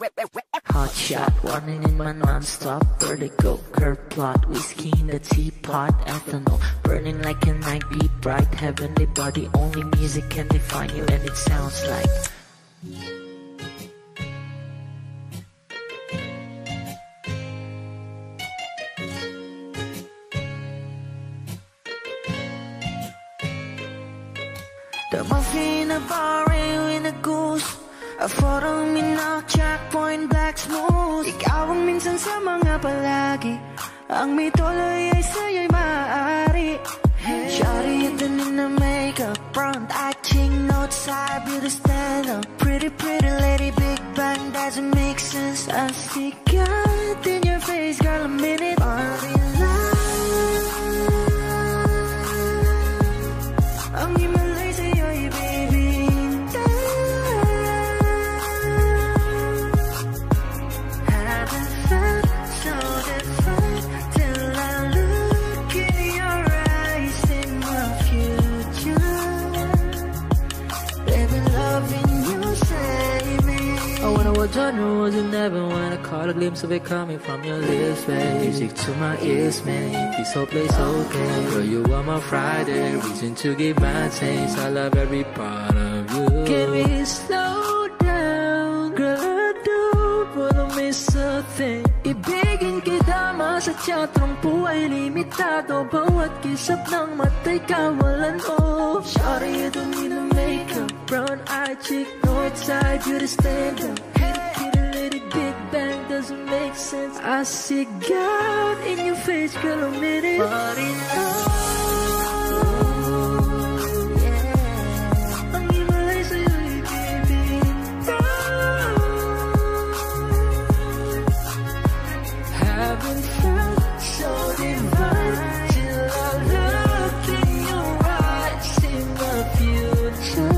Hot shot, running in my non-stop vertigo. Curve plot, whiskey in the teapot, ethanol burning like a night, be bright, heavenly body. Only music can define you, and it sounds like the muffin, a bar, in a goose. A photo minok, checkpoint, black smooth. Ikaw ang minsan sa mga palagi. Ang may tuloy ay sa'yo'y maaari. Shawty, ito na makeup, front eye, ching, note side, beauty stand up. Pretty, pretty lady, big bang, doesn't make sense. I see God in your face, girl, a minute. Party love. Ang himalay sa'yo'y baby. Genre wasn't never when I caught a glimpse of it coming from your lips, babe. Music to my ears, man. This whole place okay. Girl, you are my Friday, reason to give my taste. I love every part of you. Can we slow down? Girl, I don't wanna miss a thing. Ibigin kita, masadya trangpo ay limitado. Bawat kisap ng mata'y kawalan mo. Shawty, you don't need a makeup. Brown eye, chick, north side, beauty stand up. Big bang doesn't make sense. I see God in your face, girl, a minute. But in love, yeah. Ang himalay sa'yo'y baby. Haven't felt so divine till I look in your eyes, in the future.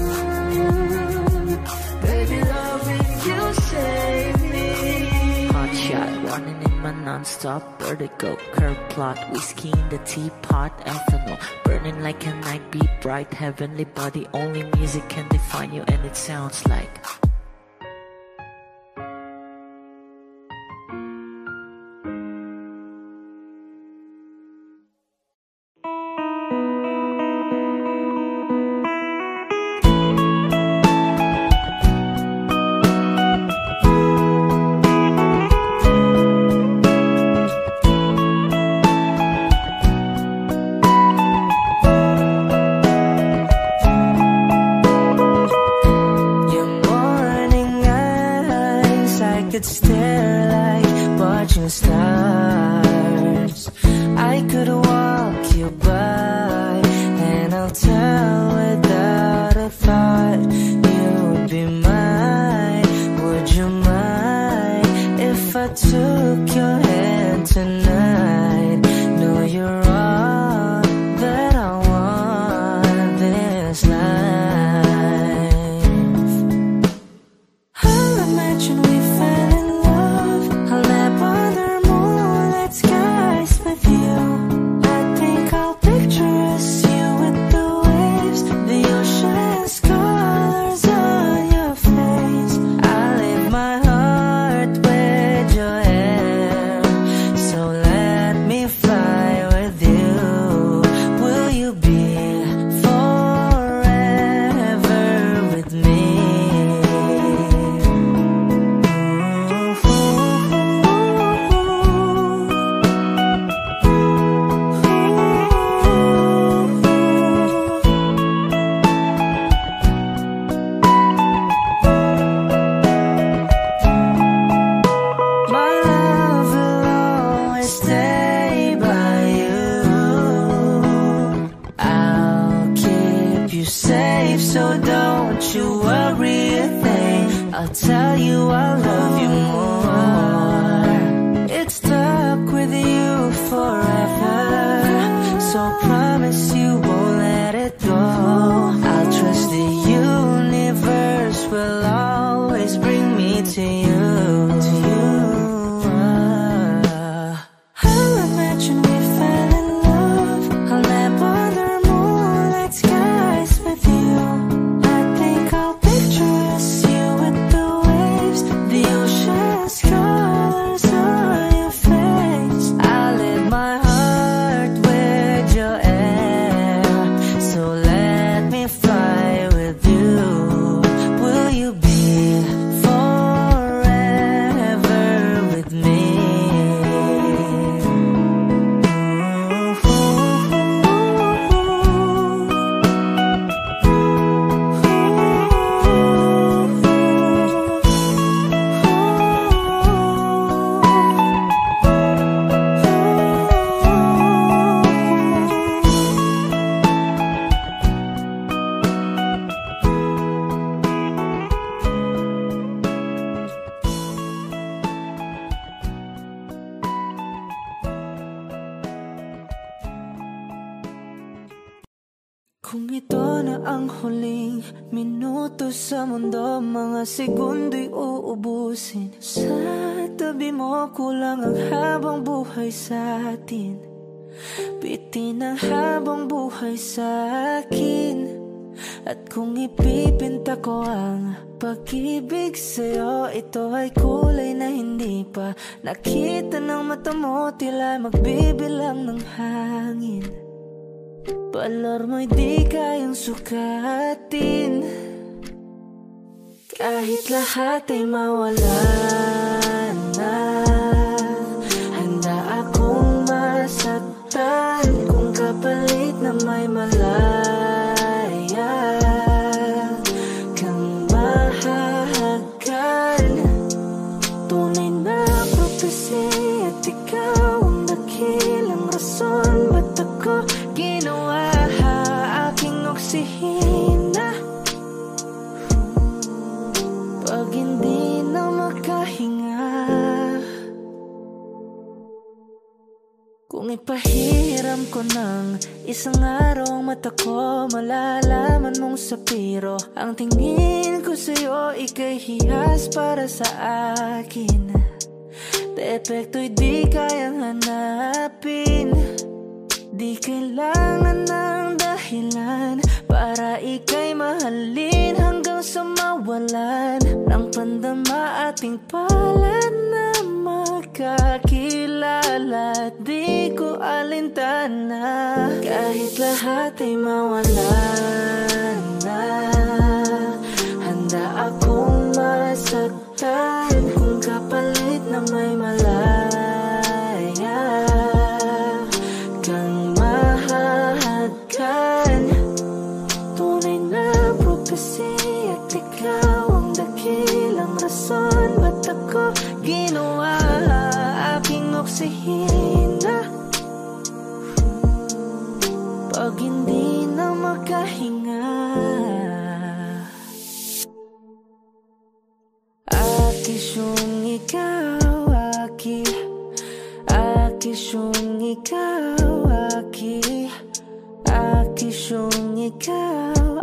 Baby, loving you save me. Shot, running in my non-stop vertigo. Curve plot, whiskey in the teapot, ethanol burning like a night, be bright, heavenly body. Only music can define you, and it sounds like could stare like watching stars. I could walk you by, and I'll tell without a thought you would be mine. Would you mind if I took your hand tonight? No, you're all that I want this life. I'll imagine we fell in love. I'll nap under moonlit skies with you. I think I'll picture us, you with the waves, the ocean's colors on your face. I leave my heart with your hair, so let me fly with you. Will you be forever with me? My love will always stay by you. I'll keep you safe, so don't you worry a thing. I'll tell you I love you more. It's stuck with you forever, so promise you won't let it go. I'll trust the universe will always bring me to you. I'll imagine we fell in love. I'll nap under moonlit skies with you. I think I'll picture us, you with the waves, the ocean Kung ito na ang huling minuto sa mundo, mga segundo'y uubusin. Sa tabi mo kulang ang habang buhay sa atin. Bitin ang habang buhay sa akin. At kung ipipinta ko ang pag-ibig sa'yo, ito ay kulay na hindi pa nakita ng mata mo, tila magbibilang ng hangin. Balor mo'y di kayang sukatin. Kahit lahat ay mawala na, handa akong masaktan kung kapalit na may malaya kang mahahagan. Tunay na prophecy at ikaw ang dakilang rason ba't ako ginawa aking oksihina. Pag hindi na makahinga, kung ipahiram ko ng isang araw ang mata ko, malalaman mong sapiro ang tingin ko sa'yo, ika'y hiyas para sa akin. Depekto'y di kayang hanapin. Di kailangan ng dahilan para ika'y mahalin hanggang sa mawalan ng pandama ating palad na magkakilala. Di ko alintana kahit lahat ay mawalan na, handa akong masaktan kung kapalit na may malaya kang mahahagan. Tunay na prophecy at ikaw ang dakilang rason ba't ako ginawa aking oksihina. Pag hindi na makahinga, akisyong ikaw, akisyong ikaw, akisyong ikaw,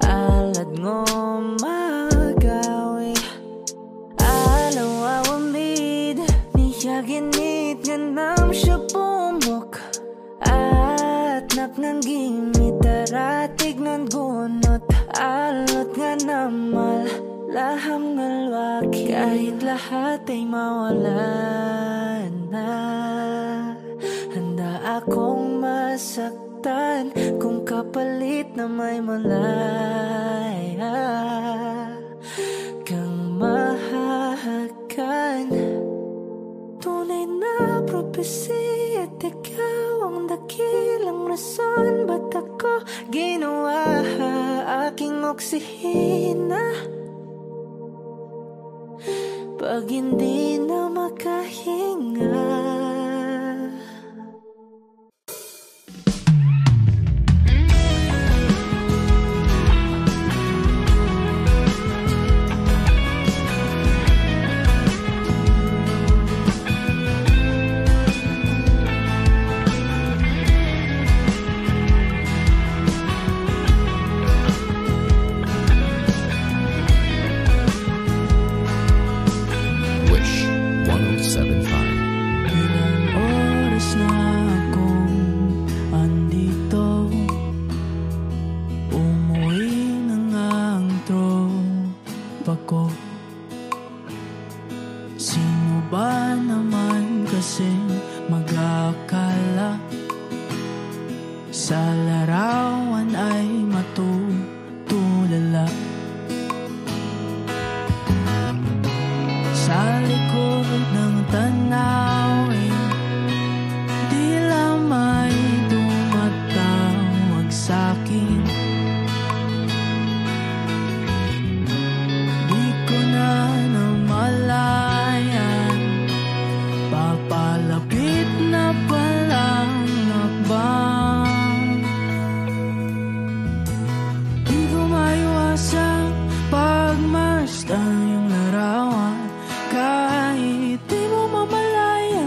alad ngo magawi, alaw awamid, niyaginit nga nam siya bumok, at naknanggimit taratig ng gunot, alot nga namal laham ngalwaki. Kahit lahat ay mawala na, handa akong masaktan kung kapalit na may malaya kang mahahagan. Tunay na prophecy at ikaw ang dakilang rason ba't ako ginawa aking oksihina. Pag hindi na makahinga, pagmasdan yung larawan kahit di mo mamalayan.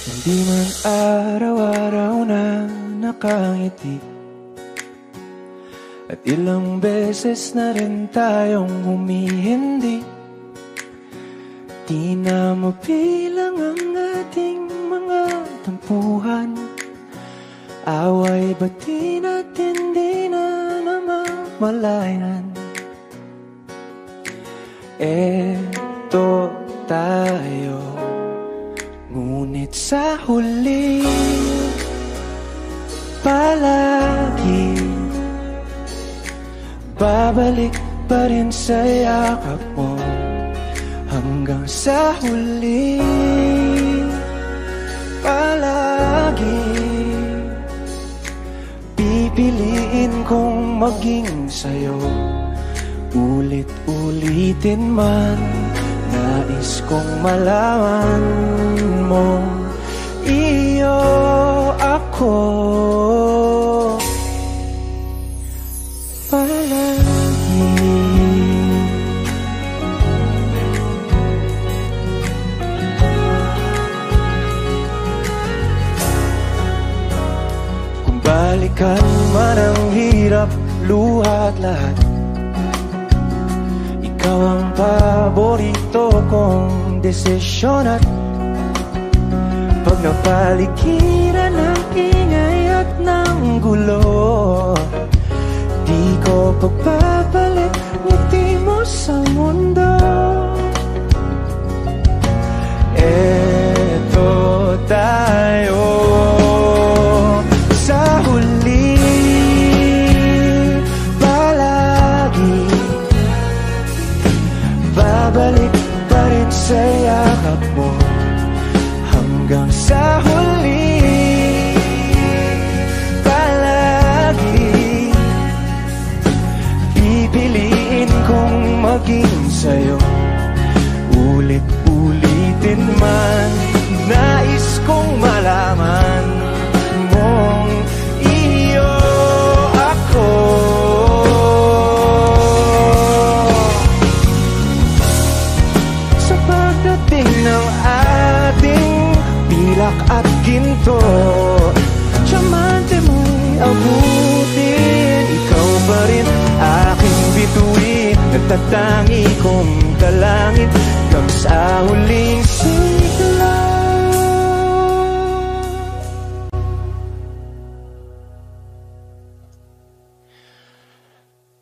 Hindi man araw-araw na nakangiti, at ilang beses na rin tayong humihindi. Di na mabilang ang ating mga tampuhan, away bati natin di na namamalayan. Eto tayo, ngunit sa huli palagi babalik pa rin sa yakap mo. Hanggang sa huli palagi pipiliin kong maging sa'yo. Ulit-ulitin man, nais kong malaman mo, iyo ako palagi. Kung balikan man ang hirap, luha at lahat, ikaw ang paborito kong desisyon. At pag napaligiran ng ingay at ng gulo, di ko pagbabalik ngiti mo sa mundo. Eto tayo sa huli palagi, babalik pa rin sa yakap mo. Hanggang sa huli palagi pipiliin kong maging sa'yo. Ulit-ulitin man, nais kong malaman mong iyo ako. Sa pagdating ng ating pilak at ginto, diamante mo'y abutin, ikaw pa rin aking bituin. Nagtatangi kong dalangin hanggang sa huling sigla.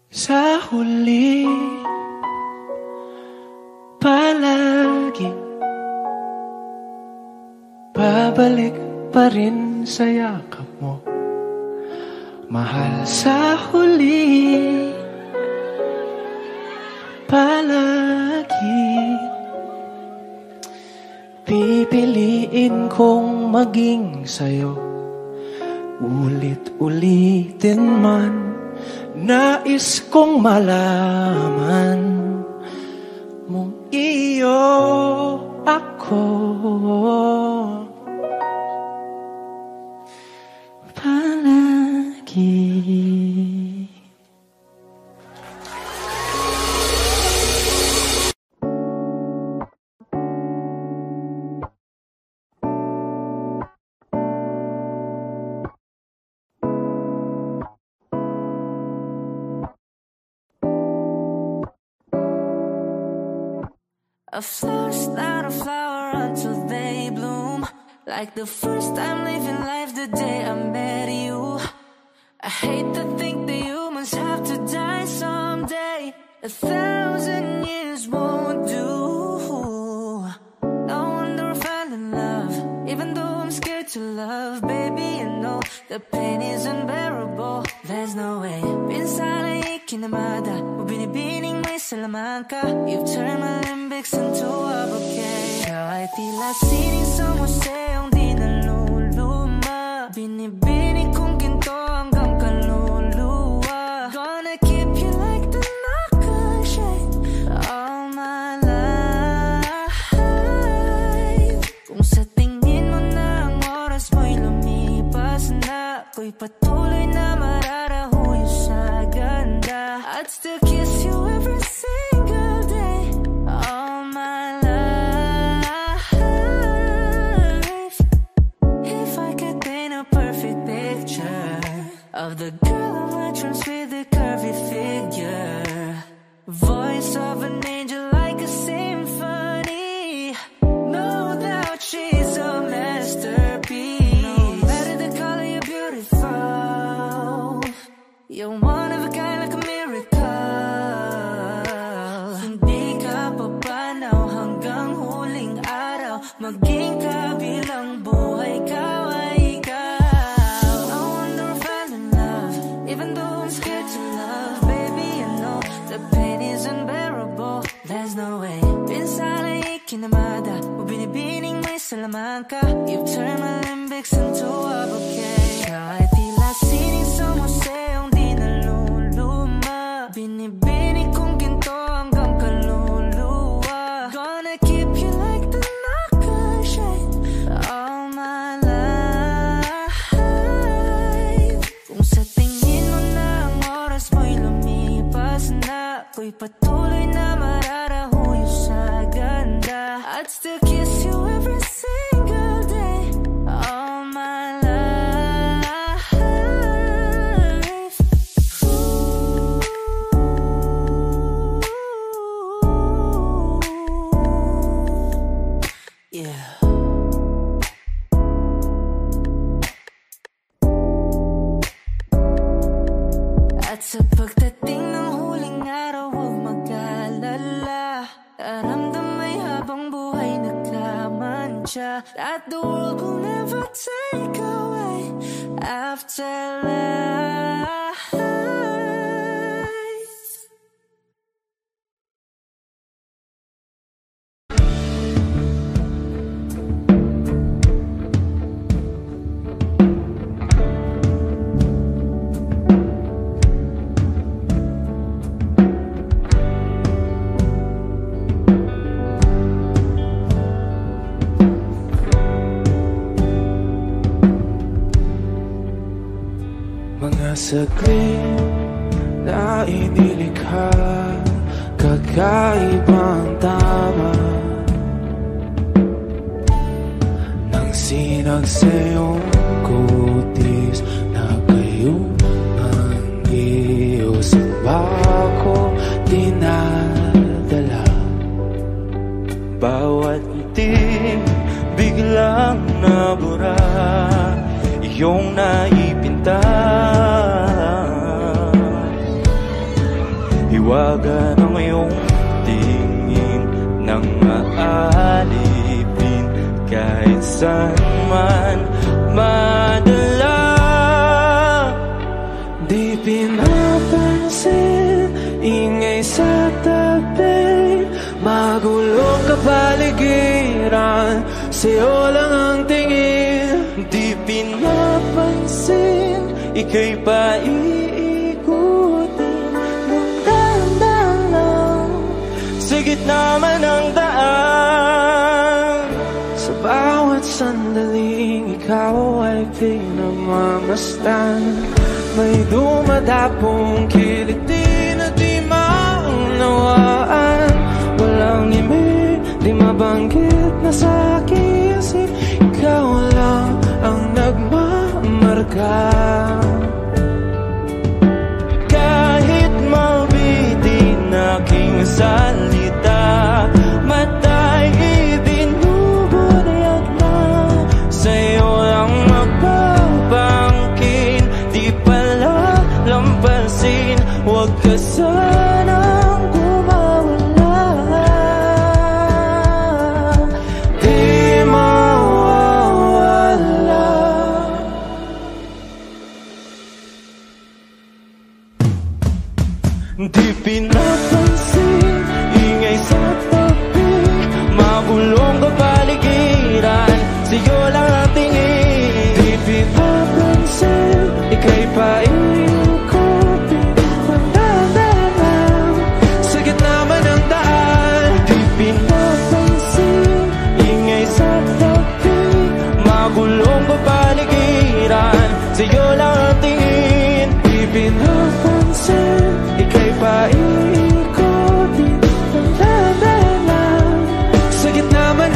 Sa huli palagi babalik pa rin sa yakap mo, mahal. Sa huli palagi pipiliin kong maging sa'yo. Ulit-ulitin man, nais kong malaman mong iyo ako palagi. A flower's not a flower until they bloom. Like the first time living life the day I met you. I hate to think that humans have to die someday. 1,000 years won't do. No wonder I fell in love, even though I'm scared to love. Baby, I know the pain is unbearable. There's no way. Pinsala ikinamada, binibining may salaman ka. You've turned my limbics into a bouquet. Ikaw ay tila sining sa museong di naluluma. Binibining kong ginto hanggang kaluluwa. Gonna keep you like the nakashade all my life. Kung sa tingin mo na ang oras mo'y lumipas na, ako'y patuloy na mararahuyo sa ganda. I'd still kiss you every single day all my life. of the girl on my dreams with a curvy figure. Voice of an angel like a symphony. No doubt she's a masterpiece. No matter the color, you're beautiful. You're one of a kind like a miracle. Hindi ka papanaw hanggang huling araw. Maging kabilang buhay ka ay ikaw. I wonder if I'm in love, even though I'm scared to love. Baby, I know the pain is unbearable. There's no way. Pinsala ikinamada, o binibining may salamangka. You've turned my limbics into a bouquet. Kahit tila sining sa museong di naluluma, binibining kong ginto hanggang kaluluwa. Gonna keep you like the nakashine all my life. Kung sa tingin mo na ang oras mo'y lumipas na, ako'y patuloy na mararahuyo sa ganda. I'd still kiss you every single day all my life. Yeah. At sa pagdating ng huling araw, huwag mag-alala. Aramdamay habang buhay nagkamantya, that the world will never take away afterlife. Mga saglit na inilikha, kakaibang tama nang sinag sa iyong kutis na kayong ang iyos ba ko dinadala. Bawat ngiti biglang nabura, iyong naipinta. Hiwaga ng iyong tingin nang maalipin kahit saan man madala. Di pinapansin, ingay sa tabi, magulong kapaligiran, sa'yo lang ang tingin. Di pinapansin, ika'y paiikutin ng dahan-dahan lang sa gitna man ng daan. Sa bawat sandaling ikaw ay pinamamasdan, may dumadapong kiliti na di maunawaan. Walang imig, di mabanggit na sa aking isip, ikaw lang ang nagmamarka. Kahit mabitin aking salita, matay ibinubunayag na, sa'yo lang magpapangkin. Di pala lampasin, huwag ka sanang kumawala. Di mawawala. Di pinapansin, ingay sa tabi, mabulong kapaligiran, sa'yo lang ang tingin. Di pinapansin, ika'y paikutin ng dahan-dahan sa gitna man ng daan. Di pinapansin, ingay sa tabi, magulong kapaligiran, sa'yo lang ang tingin. Di pinapansin, ika'y paikutin ng dahan-dahan sa gitna man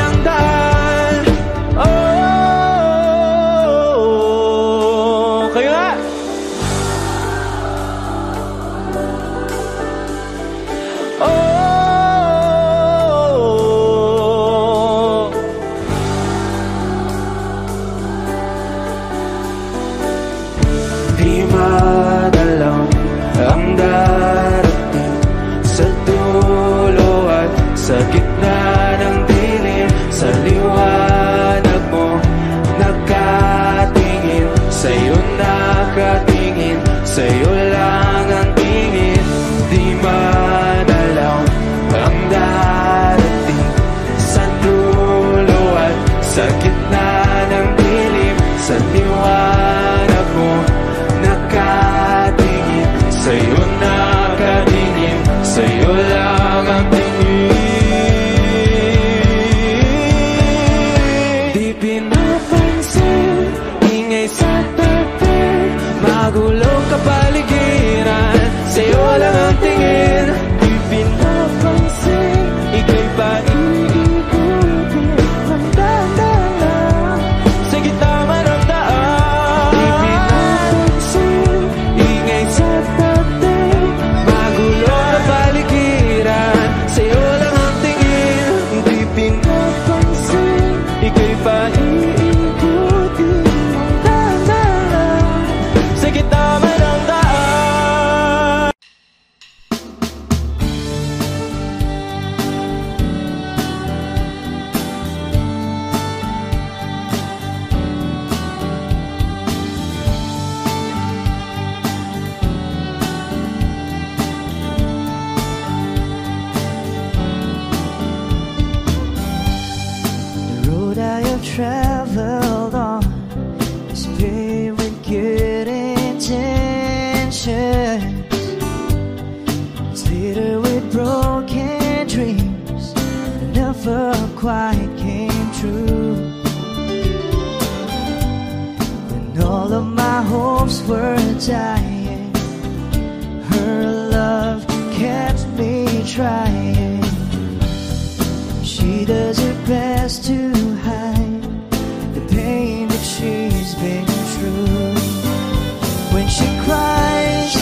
sa'yo lang ang tingin. Di pinapansin, ingay sa tabi, magulong kapaligiran, sa'yo lang ang tingin. Di pinapansin, ika'y ba iikutin ng dahan-dahan sa gitna ng daan. Di pinapansin, ingay sa tabi, magulong kapaligiran, sa'yo lang ang tingin. Di pinapansin, ika'y ba iikutin ng dahan-dahan sa gitna ng daan. The road I have traveled on is paved with good intentions. It's littered with broken dreams that never quite came true. When all of my hopes were dying, her love kept me trying. She does her best to hide the pain that she's been through. When she cries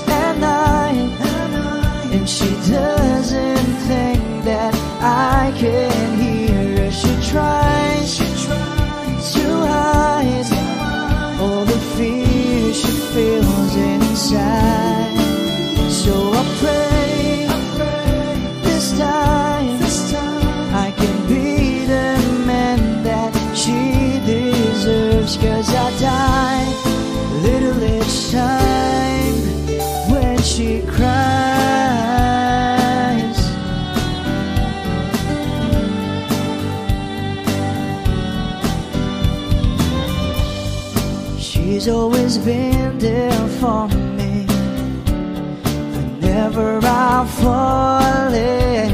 at night, and she doesn't think that I can hear her, she tries to hide all the fear she feels inside. So I pray this time I can be the man that she deserves. 'Cause I die a little each time when she cries. She's always been there for me whenever I'm falling.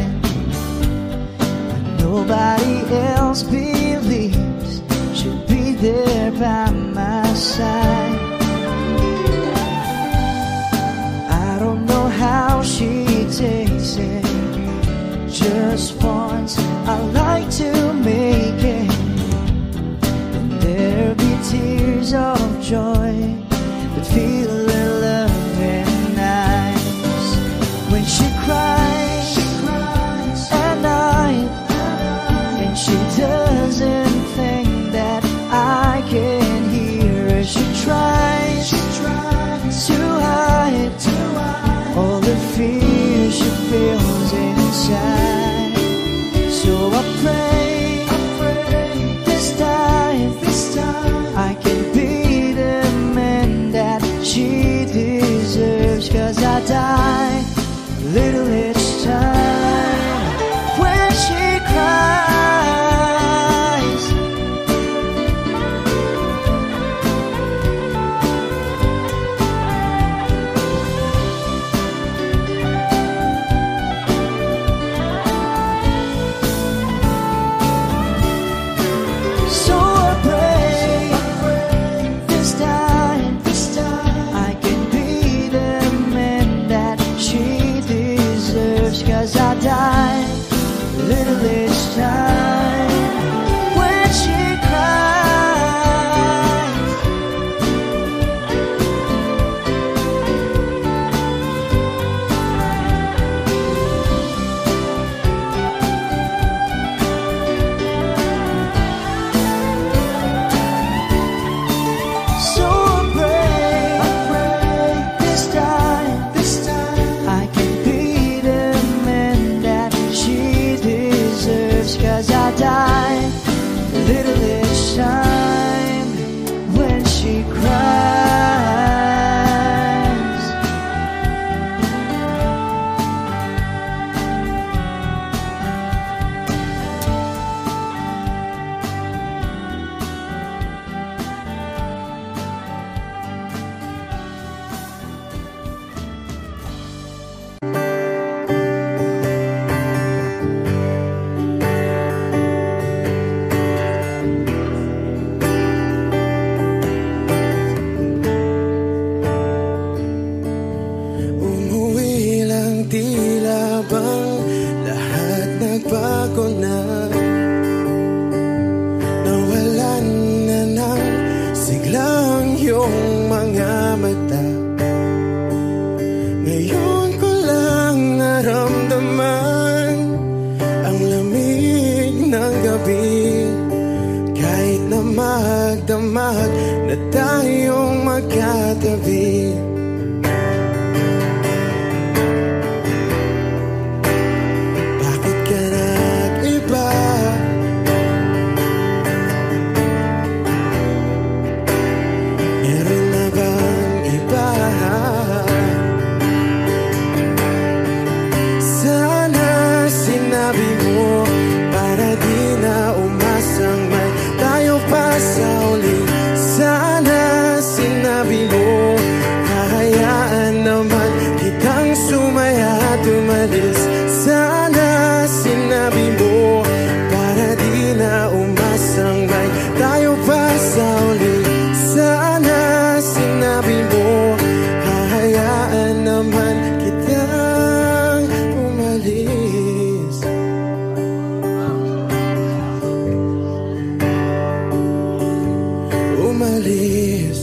Nobody else believes she'll be there by my side. I don't know how she takes it. Just once I like to make it, and there'll be tears of joy that feel her love in eyes. When she cries at night, and she doesn't think that I can tila bang lahat nagbago na. Nawalan na ng siglang iyong mga mata. Ngayon ko lang naramdaman ang lamig ng gabi. Kahit na magdamag na tayong magkatabi. Bakit ka nag-iba? Meron na bang iba? Sana sinabi mo para di na umasang may tayo pa sa uli. Sana sinabi mo hahayaan naman kitang sumaya at umalis. Sana sinabi mo para di na umasang may tayo pa sa uli. Sana sinabi mo hahayaan naman kitang umalis. Umalis.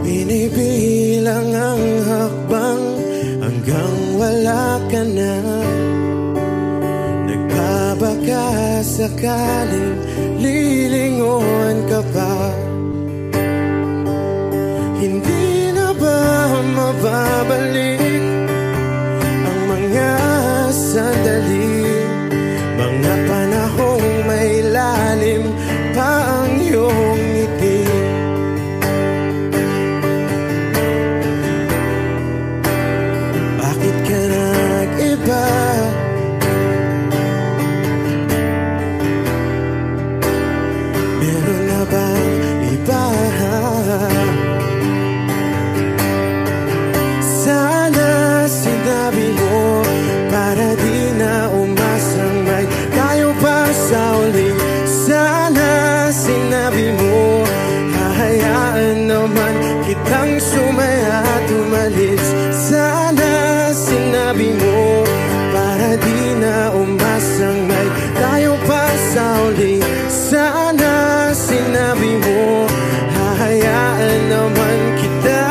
Binibilang ang hakbang hanggang wala ka na. Nagbabaka sakaling lilingon ka pa. Hindi na ba mababalik ang mga sandali, mga panahong may lalim pa ang iyong ngiti? Bakit ka nag-iba? Meron na bang iba? Sana sinabi mo para di na umasang may tayo pa sa uli. Sana sinabi mo hahayaan naman kitang sumaya at umalis. Sana sinabi mo para di na umasang may tayo pa sa uli. Sana sinabi mo hahayaan naman kita.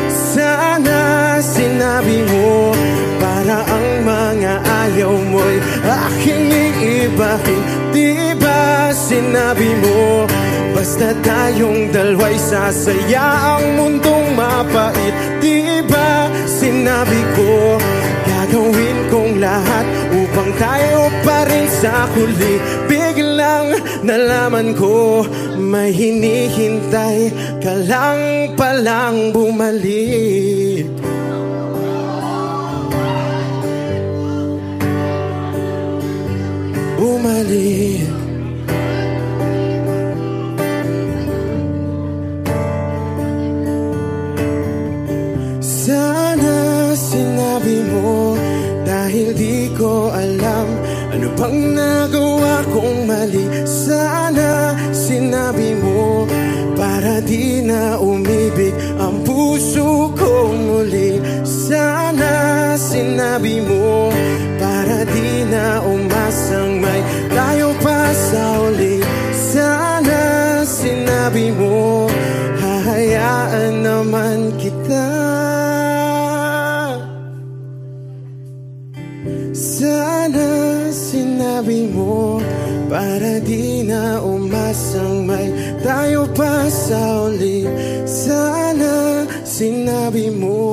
Sana sinabi mo para ang mga ayaw mo'y aking iibahin. Di ba sinabi mo basta tayong dalawa'y sasaya ang mundong mapait? Di ba sinabi ko gagawin kong lahat upang tayo pa rin sa huli? Biglang nalaman ko may hinihintay ka lang palang bumalik. Bumalik. Sana sinabi mo dahil di ko alam ano bang nagawa kong mali. Sana sinabi mo para di na umibig ang puso kong muli. Sana sinabi mo para di na umasang may tayo pa sa uli. Sana sinabi mo hahayaan naman kita. Sana sinabi mo para di na umasang may tayo pa sa uli. Sana sinabi mo.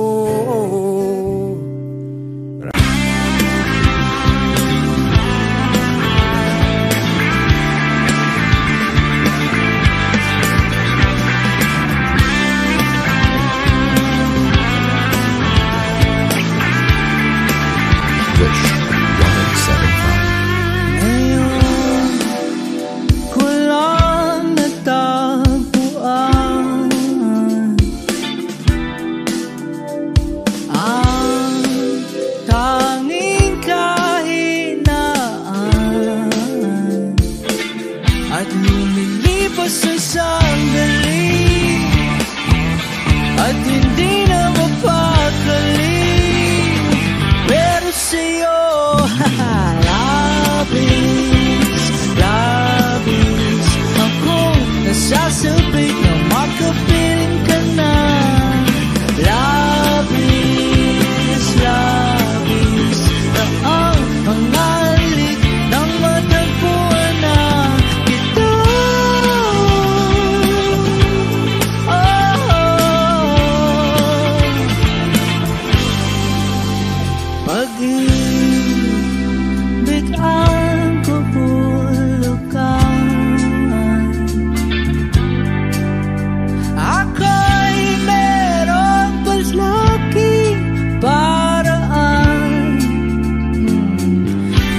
nasasabik na makapiling ka na. Labis, labis na ang mga halik nang matagpuan na kita. Pag-ibig ang kapulukan, ako'y merong paslaking paraan.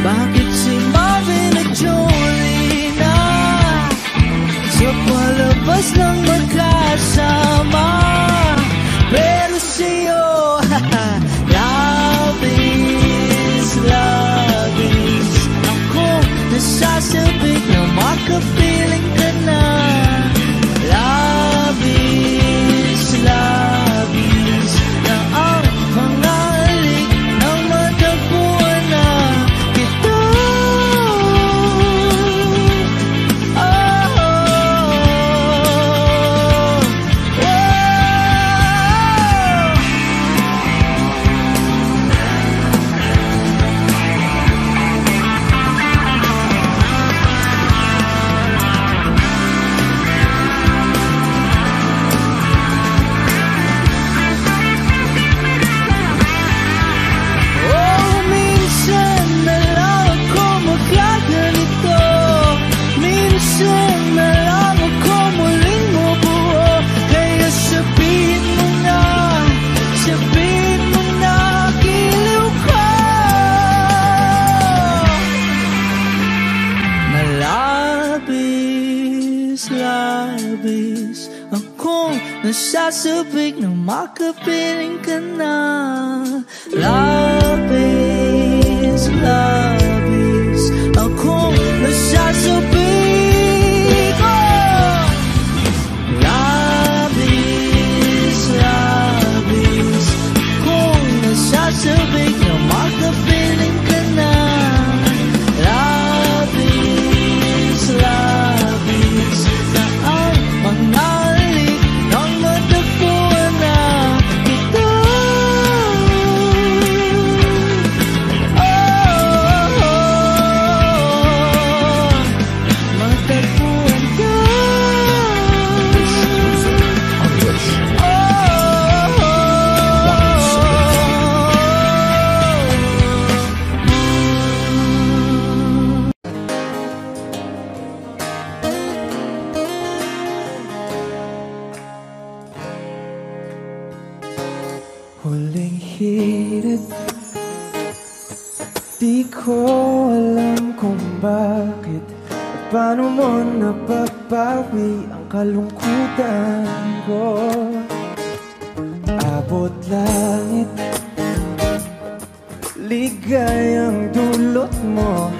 Bakit si Marvin at Jolie na sa palabas lang magkasama, pero sa'yo labis, labis ako nasasabik na makapiling ka na. Labis, labis na ang mga halik nang matagpuan na kita. Minsan na lang ako magkaganito, minsan na lang ako muling mabuo. Kaya sabihin mo na, giliw ka. Na labis, labis akong nasasabik na makapiling ka na. Labis, labis akong nasasabik, labis, labis akong nasasabik na makapiling ka na. Labis, labis na ang mga halik nang matagpuan na kita. Matagpuan ka. Huling hirit, di ko alam kung bakit at paano mo napapawi ang kalungkutan ko. Abot langit, ligayang dulot mo,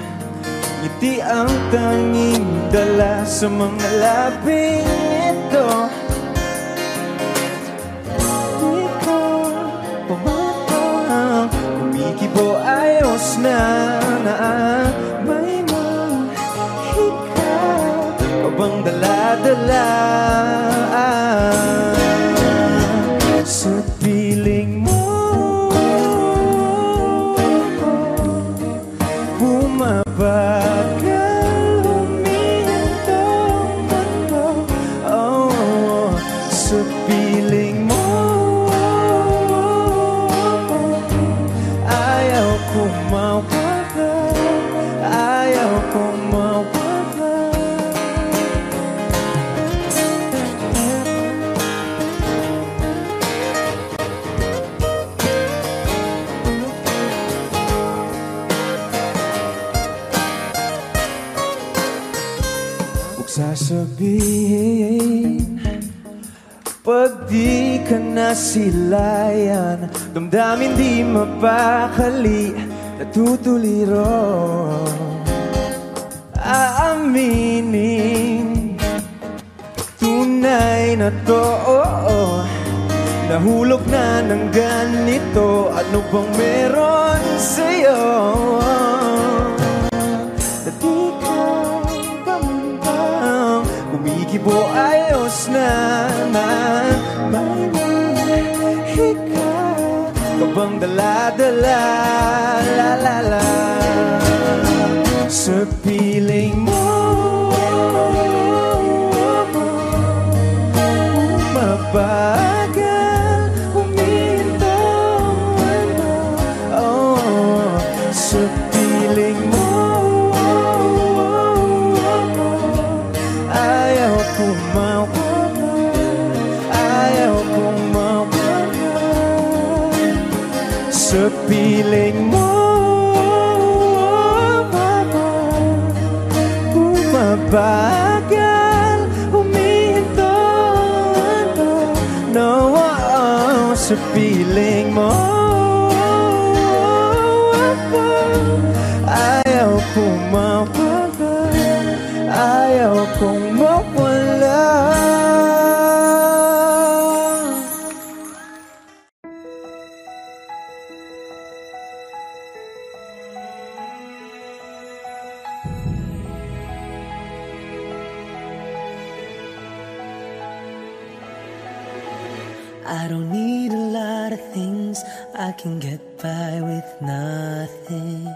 ngiti ang tanging dala sa mga labing ito. Kumikibo ayos na may mahika ka bang dala-dala sa piling mo. Bumabagal huminto ang mundo, oh, sa piling mo. Ayaw kong mawala, ayaw kong mawala. Huwag sasabihin pag di ka nasilayan, damdamin di mapakali, natutuliro. Aaminin tunay na to, nahulog na ng ganito. Ano bang meron sa'yo? Di ka ba Kikibo ayos naman. Ikaw kabang dala-dala, la-la-la. Sa piling mo mabagal huminto. Oh, sa piling mo ayaw kong mawala, ayaw kong mawala. Sa piling mo mabagal huminto. No, oh, sa piling mo ayaw kong mawala, ayaw kong mawala. I don't need a lot of things, I can get by with nothing.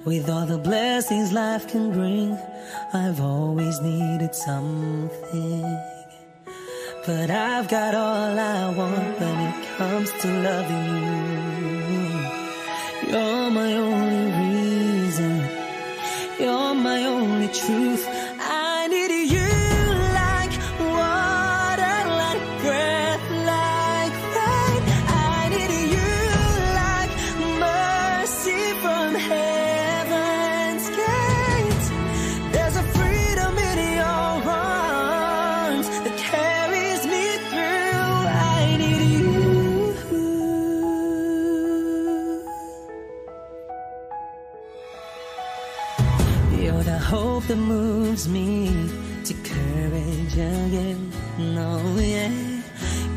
With all the blessings life can bring, I've always needed something. But I've got all I want when it comes to loving you. You're my only reason, you're my only truth. I need you like water, like breath, like rain. I need you like mercy from heaven's gate. There's a freedom in your arms that carries me through. I need you. You're the hope that moves me to courage again. No, yeah.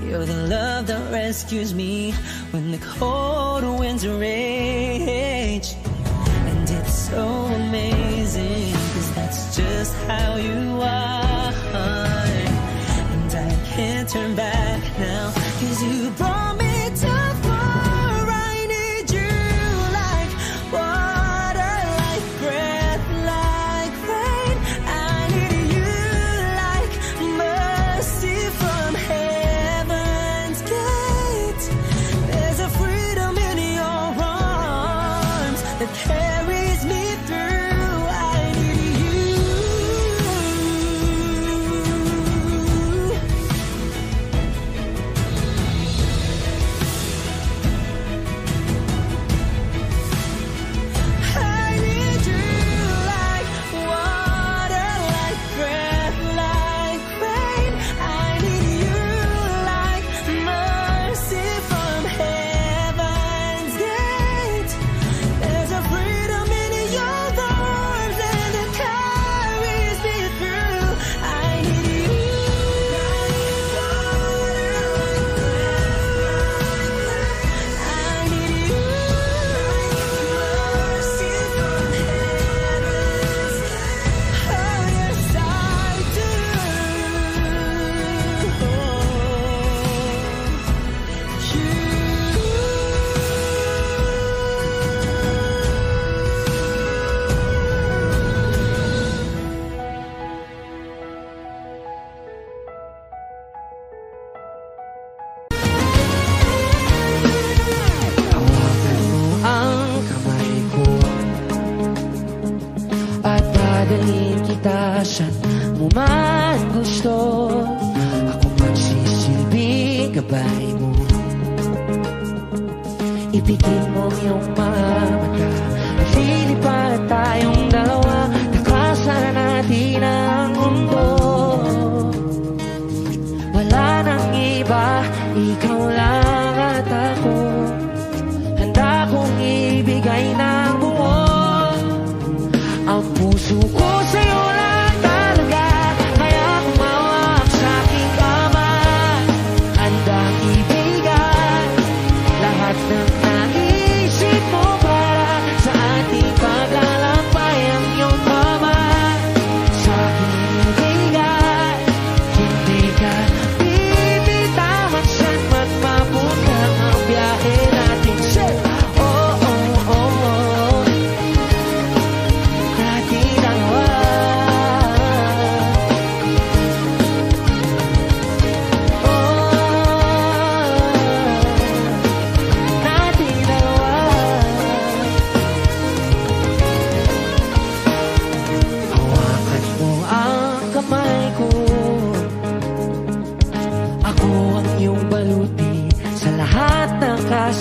You're the love that rescues me when the cold winds rage. And it's so amazing, 'cause that's just how you are. And I can't turn back now, 'cause you brought me too far. I need you like water, like breath, like rain. I need you like mercy from heaven's gate. There's a freedom in your arms that carries me through. I need you. I need you like water, like breath, like rain. I need you like mercy from heaven's gate. There's a freedom in your arms and it carries me through. I need you. I need you. Mercy from heaven's gate. Oh yes, I do. Hawakan mo ang kamay ko at dadalhin kita saan mo man gusto. Ako magsisilbing gabay mo. Ipigil mo iyong mga mata, lilipat tayong dalawa, takasan natin ang mundo. Wala nang iba, ikaw lang at ako. Handa kong ibigay ng buo ang puso ko sa'yo lang talaga. Kaya kumawak sa aking kamay, handang ibigay lahat ng naisip mo para sa ating paglalakbay. Ang iyong kamay sa aking ibigay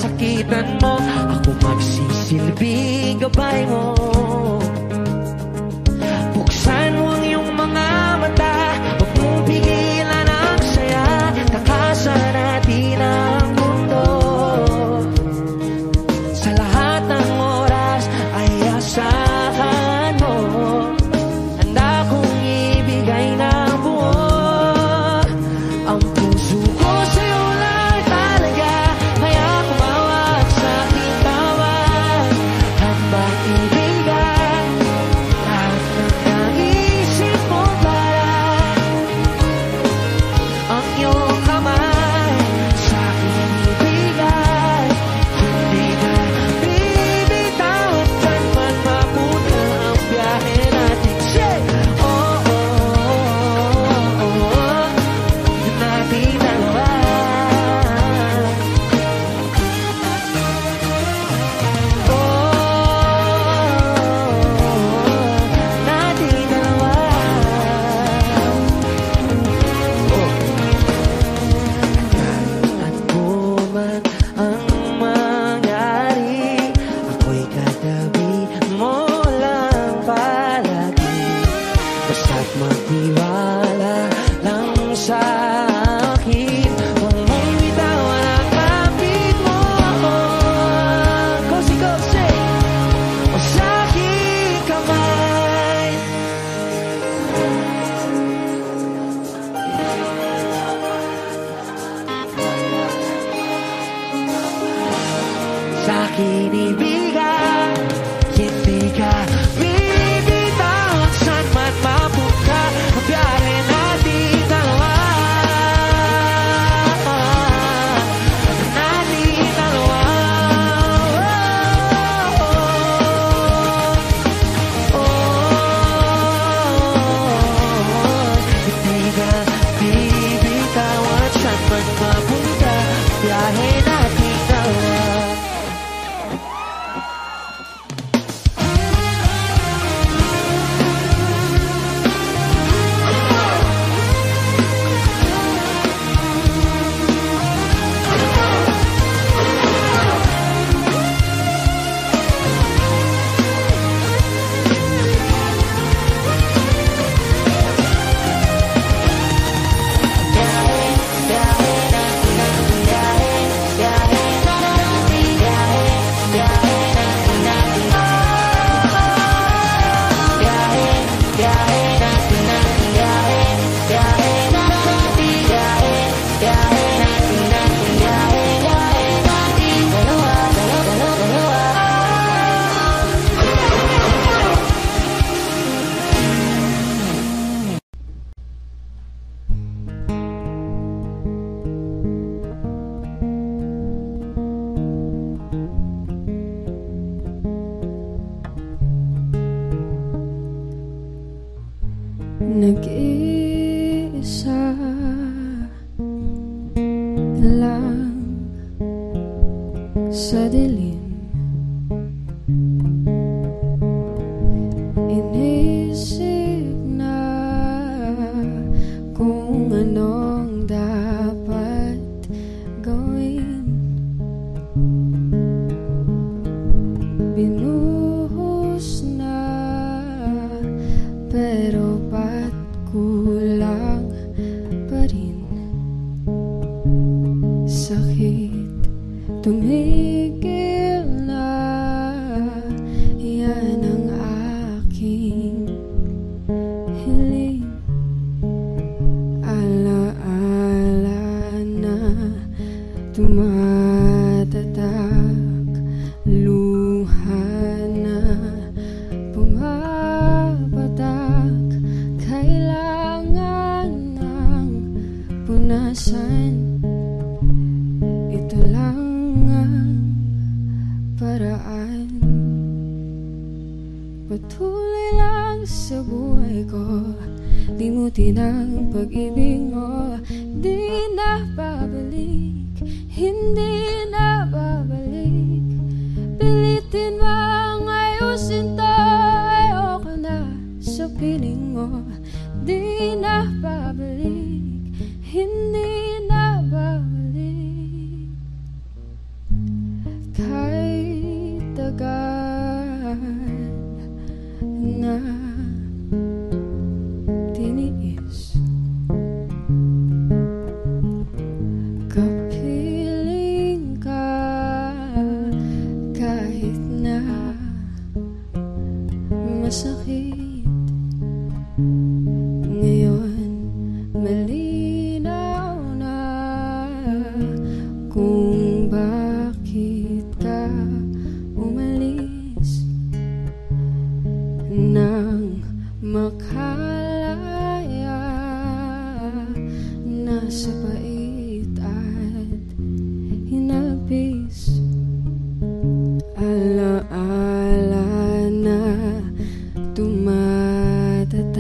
sakitan mo, ako magsisilbing gabay mo. Buksan mo ang iyong mga mata, huwag mong pigilan ang saya, takasan natin ang mundo. Sa lahat ng oras ay asahan mo, handa kong ibigay ng buo. Ang puso ko sa'yo lang talaga, kaya kumawag sa aking tawag. Handang ibigay lahat ng naisip mo para ang iyong kamay sa aking ibigay. Hindi ka bibitaw at saan man mapunta ang biyahe natin. Say, oh, oh, oh, oh, oh. Yun natin dalawa. Natin dalawa. Ano man ang mangyari, ako'y katabi mo lang palagi. Basta't magtiwala lang sa akin, huwag mong bitawan ang kapit mo. Cozy go, say, o sa aking kamay. Sa akin ibigay, hindi ka bibitaw at saan man mapunta ang biyahe natin dalawa. Natin dalawa. Hindi ka bibitaw at saan man mapunta ang biyahe natin dalawa. Nag-iisa lang sa dilim, inisip na kung anong dapat gawin. Binuhos na, pero ba't kulang pa rin? Sakit tumigil na, yan ang aking hiling. Alaala na tumatatak, luha na pumapatak, kailangan ng punasan. Ito lang ang paraan, patuloy lang sa buhay ko, limutin ang pag-ibig mo. Di na babalik, hindi na babalik. Pilitin bang ayusin to, ayoko na sa piling mo. Di na babalik, hindi na babalik. sa pait at hinapis. Alaala na tumatatak,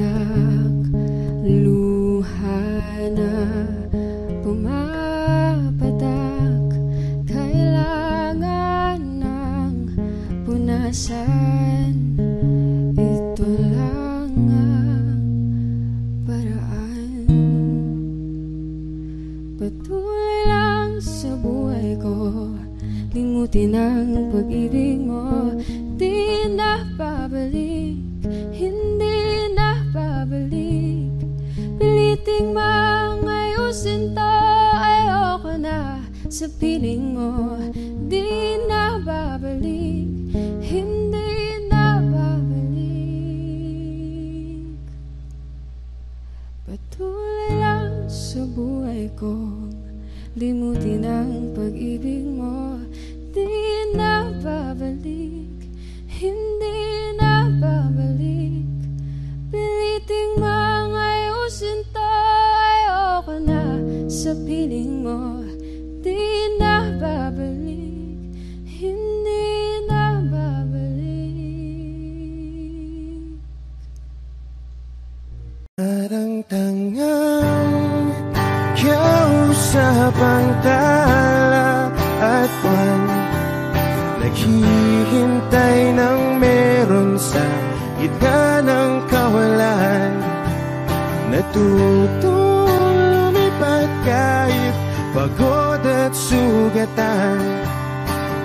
luha na pumapatak. Kailangan ng punasan, ito lang ang paraan. Patuloy lang sa buhay ko, limutin ang pag-ibig mo. Di na babalik, hindi na babalik. Piliting mangayusin to, ayoko na sa piling mo. Di na babalik, hindi na babalik. Patuloy lang sa buhay ko, limutin ang pag-ibig mo. Di na babalik, hindi na babalik. Piliting mangayusin to, ayoko na sa piling mo. Di na babalik, hindi na babalik. Parang tangang kausap ang tala at buwan, naghihintay ng meron sa gitna ng kawalan. Natutong lumipat kahit pagod at sugatan.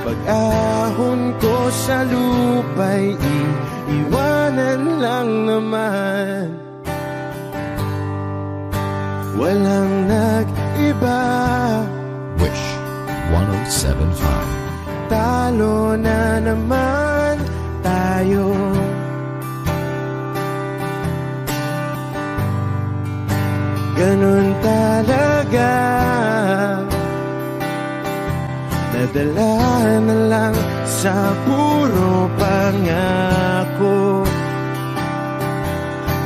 Pag-ahon ko sa lupa'y iiwanan lang naman. Walang nag-iba. Wish 107.5. Talo na naman tayo. Ganun talaga. Nadala na lang sa puro pangako.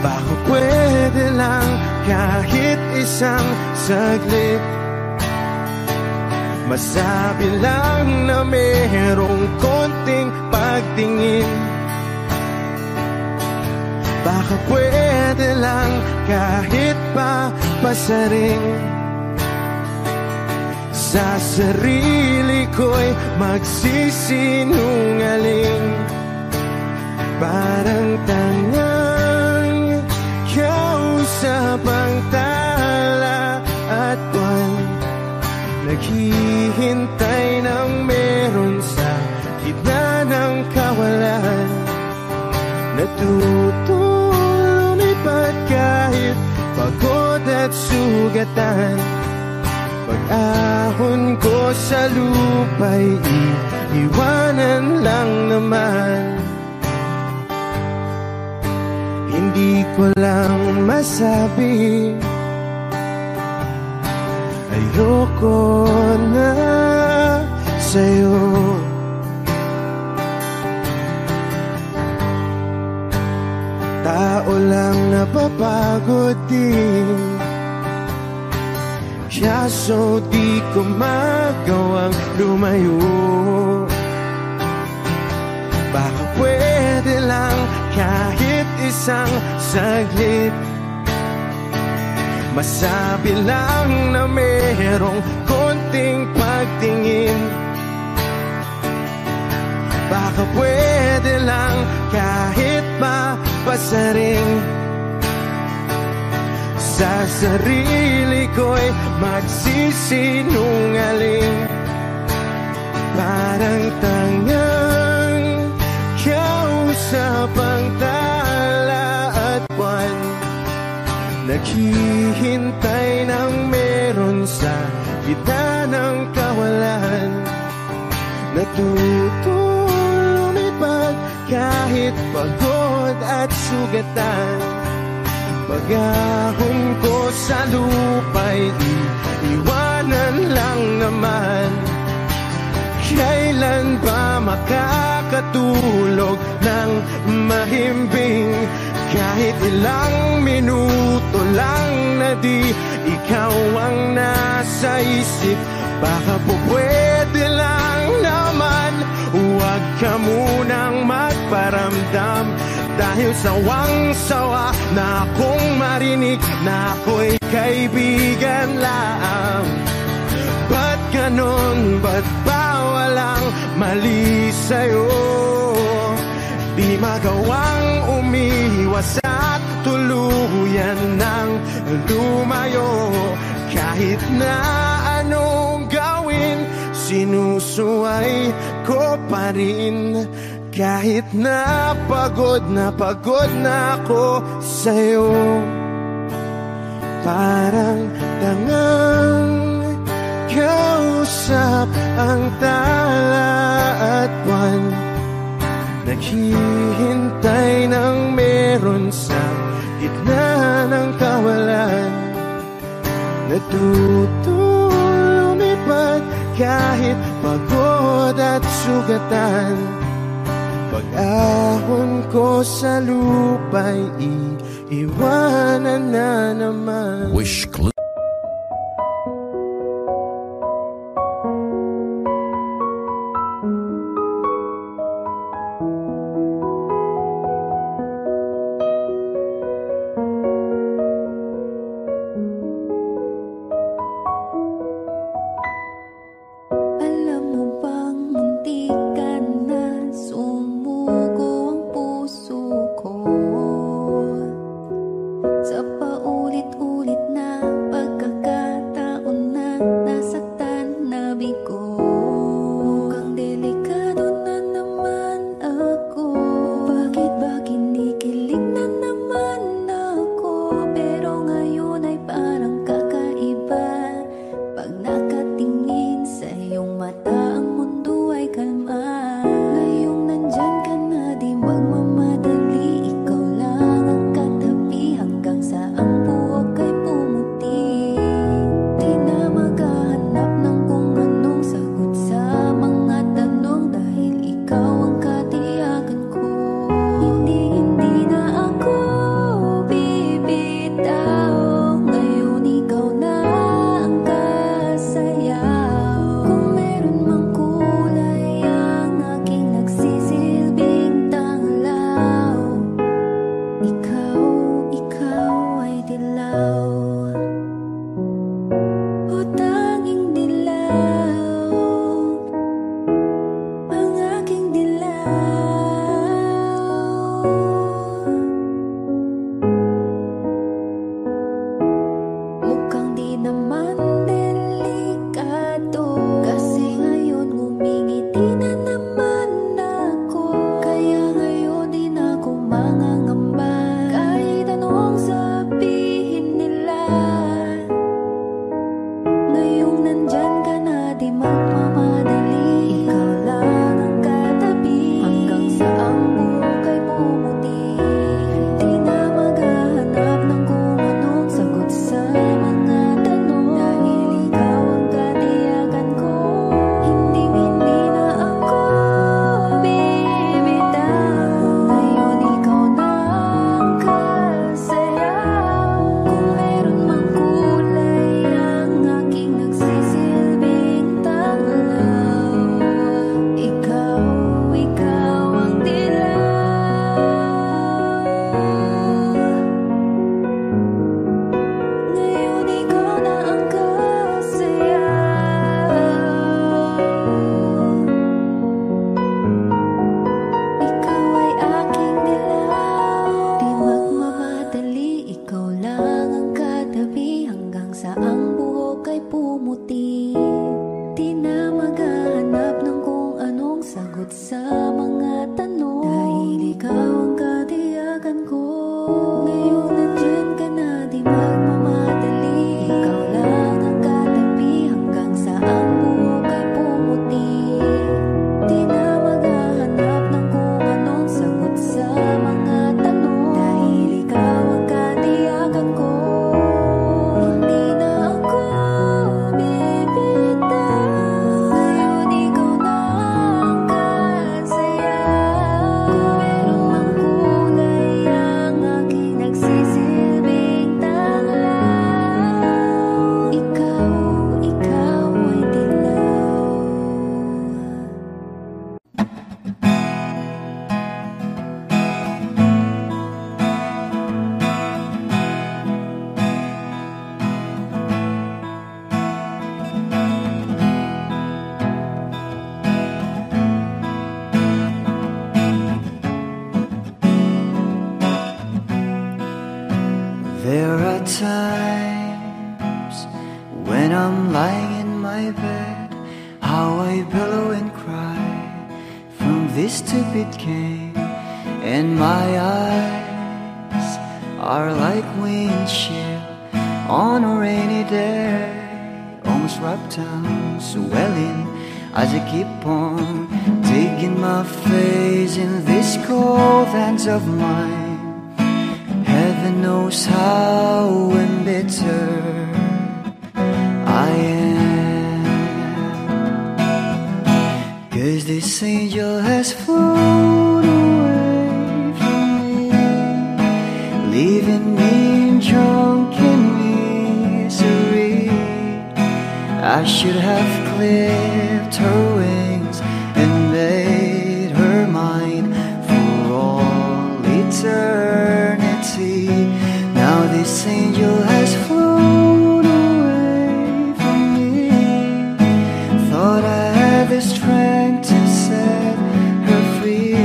Baka pwede lang kahit isang saglit, masabi lang na mayroong konting pagtingin. Baka pwede lang kahit pa pasaring. Sa sarili ko'y magsisinungaling. Parang tangang kausap ang tala at buwan, naghihintay ng meron sa gitna ng kawalan. Natutong lumipat kahit pagod at sugatan. Pag-ahon ko sa lupa'y iiwanan lang naman. Hindi ko lang masabi, ayoko na sa'yo. Tao lang napapagod din, kaso di ko magawang lumayo. Baka pwede lang kahit isang saglit, masabi lang na mayroong konting pagtingin. Baka pwede lang kahit pa pasaring. Sa sarili ko'y magsisinungaling. Parang tangang kausap ang tala at buwan, naghihintay ng meron sa gitna ng kawalan. Natutong lumipad kahit pagod at sugatan. Pag-ahon ko sa lupa'y iiwanan lang naman. Kailan ba makakatulog ng mahimbing? Kahit ilang minuto lang na di ikaw ang sa isip, baka po pwede lang naman huwag ka munang magparamdam. Dahil sawang-sawa na akong marinig na ako'y kaibigan lang. Ba't ganon? Ba't ba walang mali sa'yo? Di magawang umiwas at tuluyan ng lumayo. Kahit na anong gawin, sinusuway ko pa rin. Kahit na pagod na ako sa'yo. Parang tangang kausap ang tala at buwan, naghihintay ng meron sa gitna ng kawalan. Natutulong lumipad kahit pagod at sugatan. Pag-ahon ko sa lupa'y iiwanan na naman. Wish Club. Hindi na ako When I'm lying in my bed, how I pillow and cry from this stupid game, and my eyes are like windshield on a rainy day, almost wrapped down, swelling as I keep on digging my face in these cold hands of mine. Heaven knows how embittered I am, 'cause this angel has flown away from me, leaving me drunken misery. I should have clipped her wings and made her mine for all eternity. Now this angel has flown away from me. Thought I had the strength to set her free.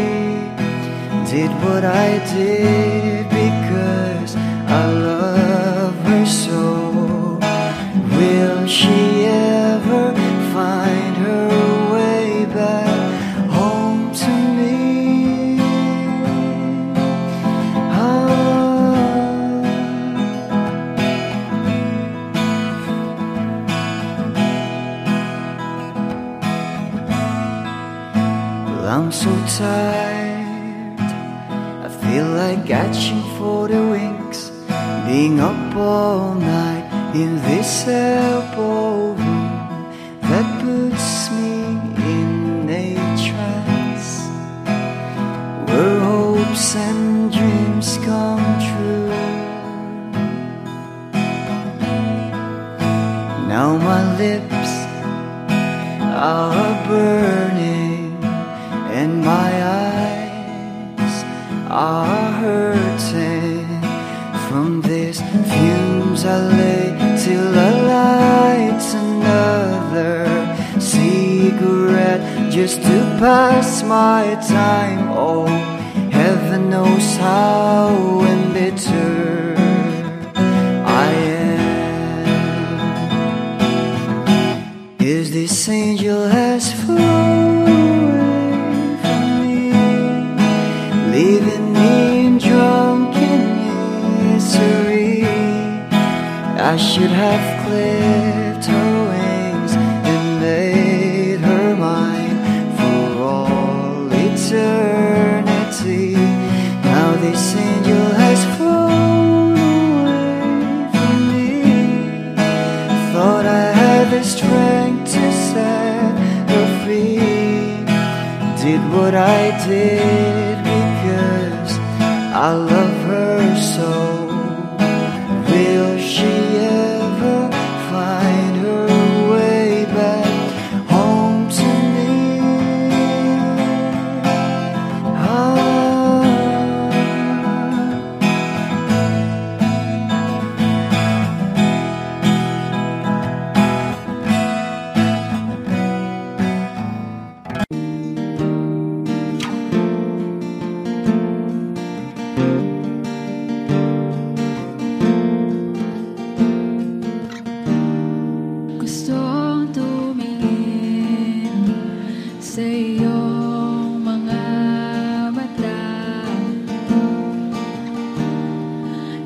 Did what I did because I love her so. Will she ever find her way back home to me? Well, I'm so tired, I feel like catching for the wings, being up all night in this elbow room that puts me in a trance, where hopes and dreams come true. Now my lips are burning and my eyes are hurting from these fumes. I lay till I light another cigarette just to pass my time. Oh, heaven knows how embittered I am, 'cause this angel has flown away from me, leaving me drunken misery. I should have clipped her wings and made her mine for all eternity. Now this angel has flown away from me. Thought I had the strength to set her free. Did what I did because I love her so. Will she ever find her way back home to me? Gustong tumingin sa iyong mga mata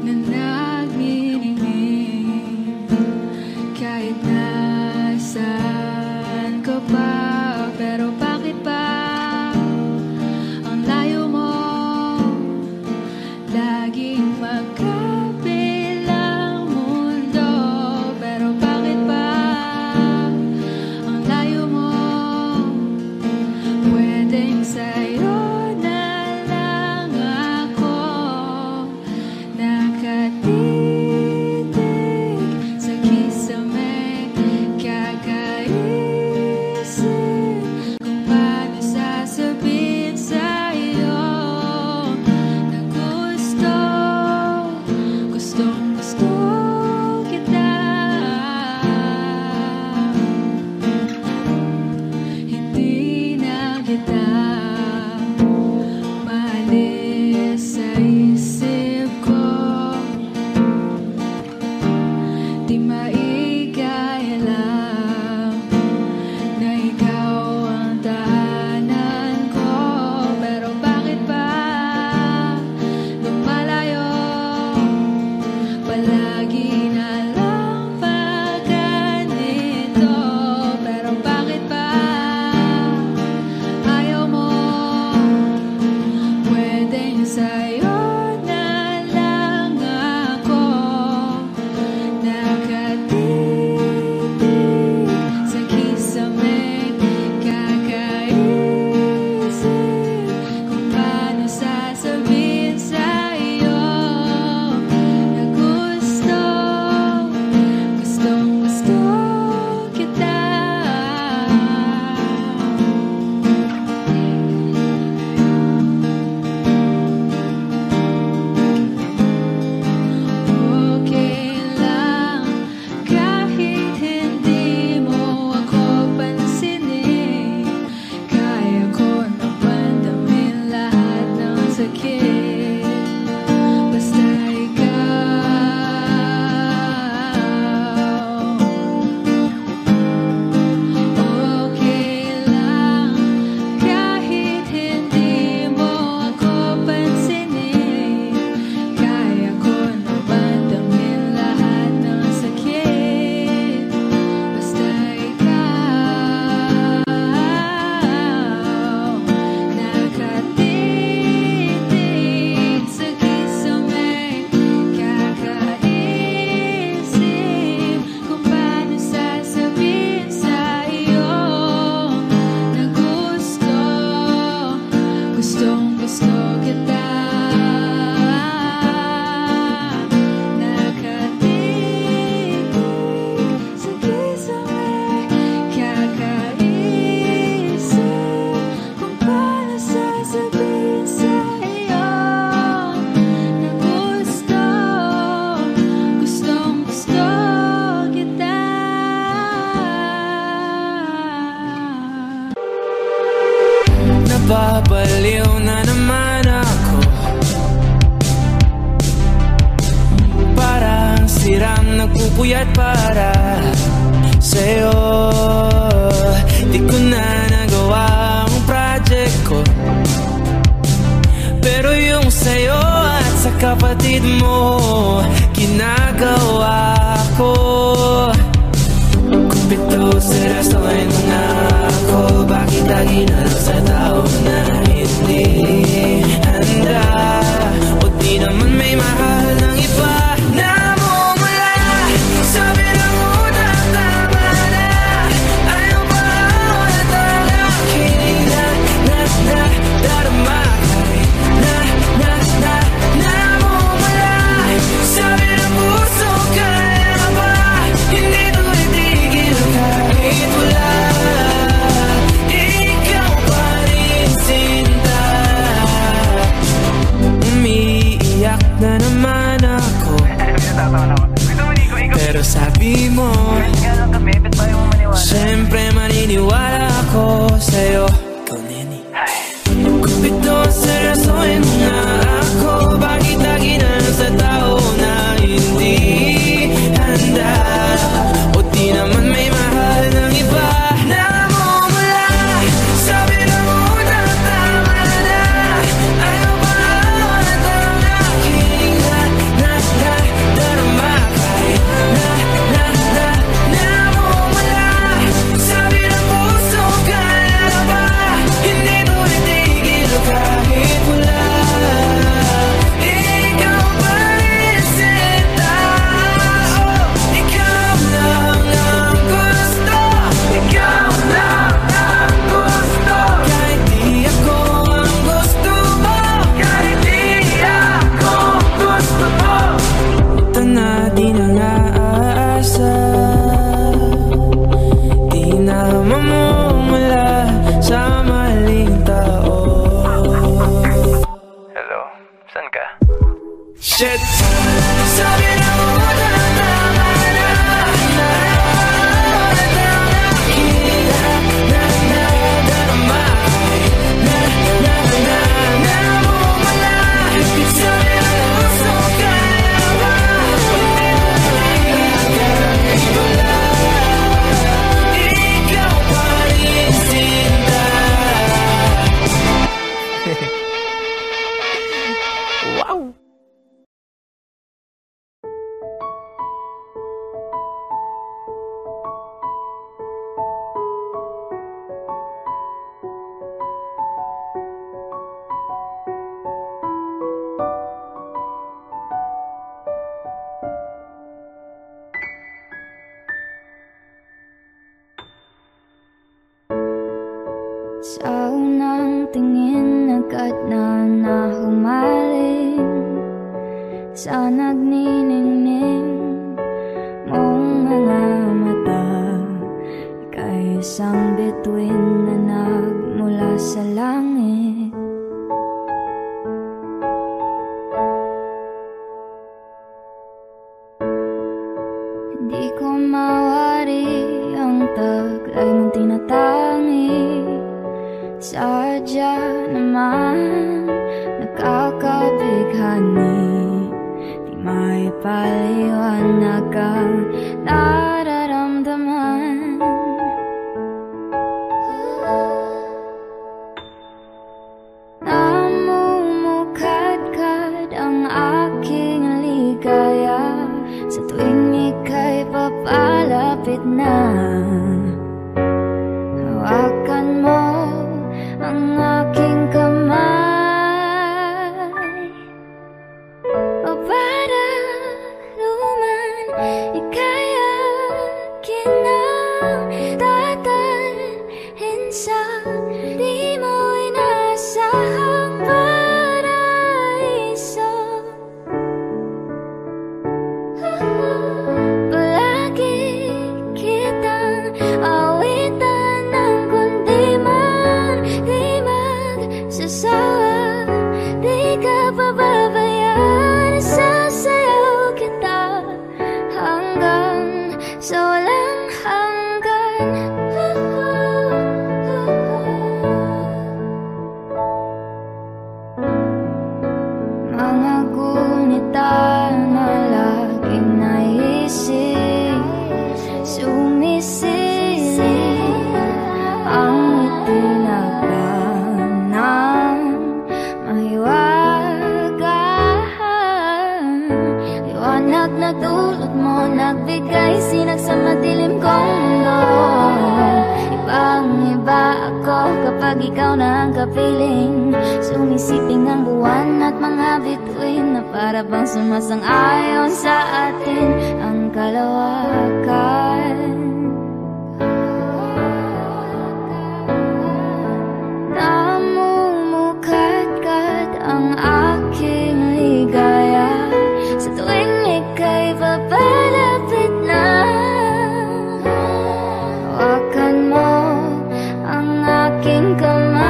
na nagniningning kahit nasaan ka pa. Pero bakit ba ang layo mo laging magkabilang mundo? Pero bakit ba ang layo mo? Pwedeng sa'yo na lang ako nakatitig sa kisame pumupuyat para sa'yo. Di ko na nagawa ang project ko, pero yung sa'yo at sa kapatid mo ginagawa ko. Kumpito, seryosohin mo na ako. Bakit lagi na lang sa tao na hindi handa? O di naman may mahal ng iba na mumula. Sabi na muna, tama na. Ayaw pa ulit ang aking darama. Namumula. Sabi ng puso, kaya ba? Hindi to itigil kahit wala. Ikaw pa rin, sinta. Umiiyak na naman ako, pero sabi mo siyempre maniniwala ako sa'yo. Ikaw, Neni. Kumpito, seryosohin mo na ako. Bakit lagi na lang sa tao na hindi handa? O di naman may mahal ng iba na mumula. Sabi na muna, tama na. Ayaw pa ulit ang aking darama. Kahit namumula. Sabi ng puso, kaya ba? Hindi to itigil kahit wala. Ikaw pa rin, sinta. Ikaw lang ang gusto. Ikaw lang ang gusto. Kahit di ako ang gusto mo. Kahit di ako gusto mo. Ito na di na naasa. Di na mamumula sa maling tao. Hello? Saan ka? Shit! Sabi na muna, tama na. Ulit ang aking darama. Namumula. Sabi ng puso, kaya ba? Hindi mo wala. Ikaw pa rin, sinta. Wow! Sa unang tingin agad na nahumaling sa nagniningning mong mga mata. Ika'y isang bituin na nagmula sa langit. Hindi ko mawari ang taglay mong tinatangi. Sadya naman nakakabighani. Di maipaliwanag ang nararamdaman. Namumukadkad ang aking ligaya sa tuwing ika'y papalapit na. Hawakan mo ang aking kamay. O para luman, ika'y akin ang tatalhin sa di mo inasahang paraiso. Palagi kitang sinisili ang itinagdanang mahiwagaan. Liwanag na dulot mo, nagbigay sinag sa madilim kong mundo. Ibang-iba ako kapag ikaw na ang kapiling. Sumisiping ang buwan at mga bituin na para bang sumasang-ayon sa atin ang kalawakan. Namumukat-kat ang aking ligaya sa tuwing ika'y papalapit na. Hawakan mo ang aking kamay,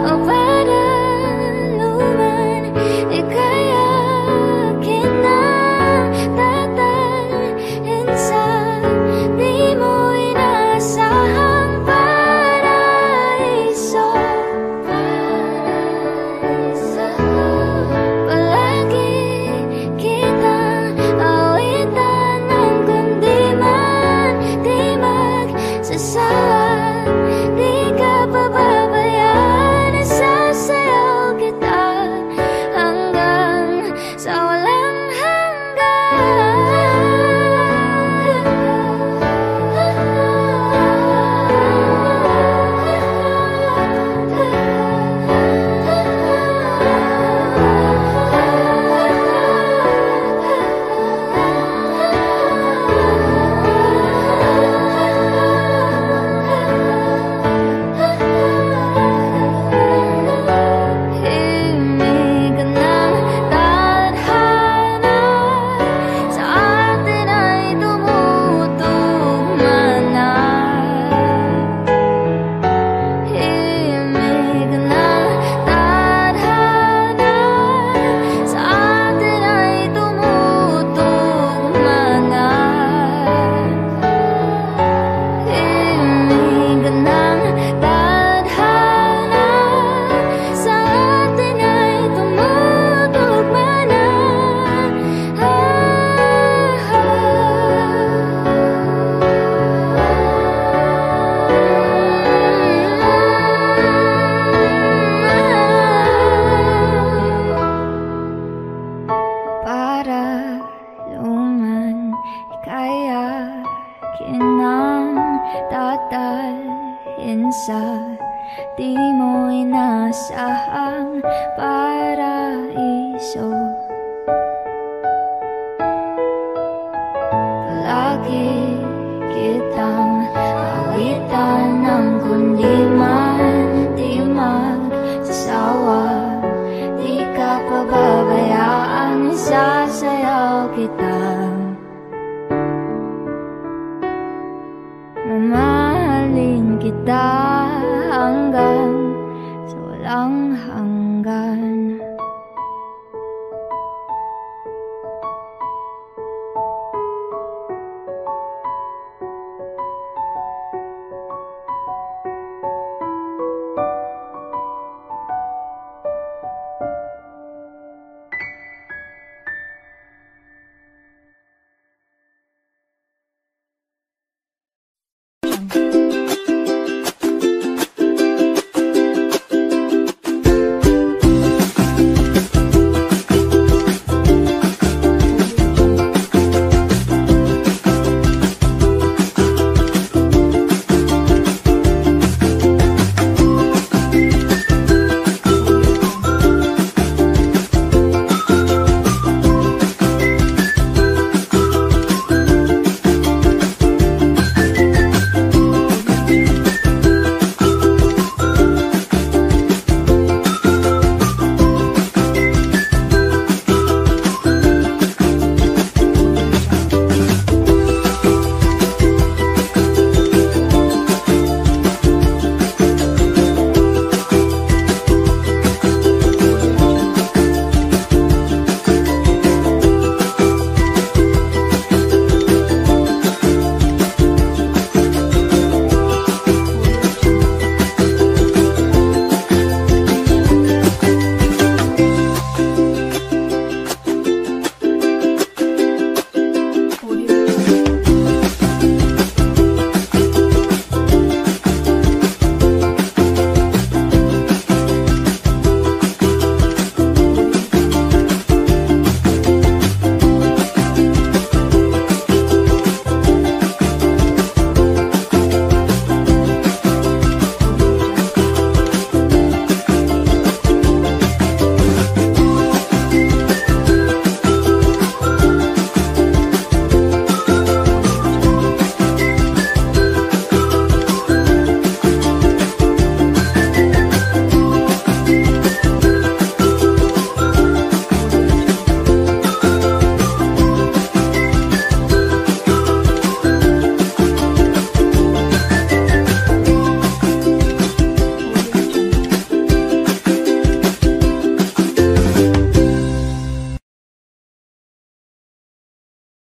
o para luman ika'y akin na tatalhin sa di mo inasahang paraiso. Palagi kitang awitan ng kundi man di magsasawa. Di ka pababayaan, isasayaw kita hanggang sa walang himig ng tadhana sa atin ay tumutugma na. Himig ng tadhana sa atin ay tumutugma na. Himig ng tadhana sa atin ay tumutugma na. Para luman ika'y akin ng tatalhin sa di mo inasahang paraiso. Palagi kitang awitan ng kundi man di magsasawa. Di ka pababayaan, isasayaw kita. Mamahalin kita.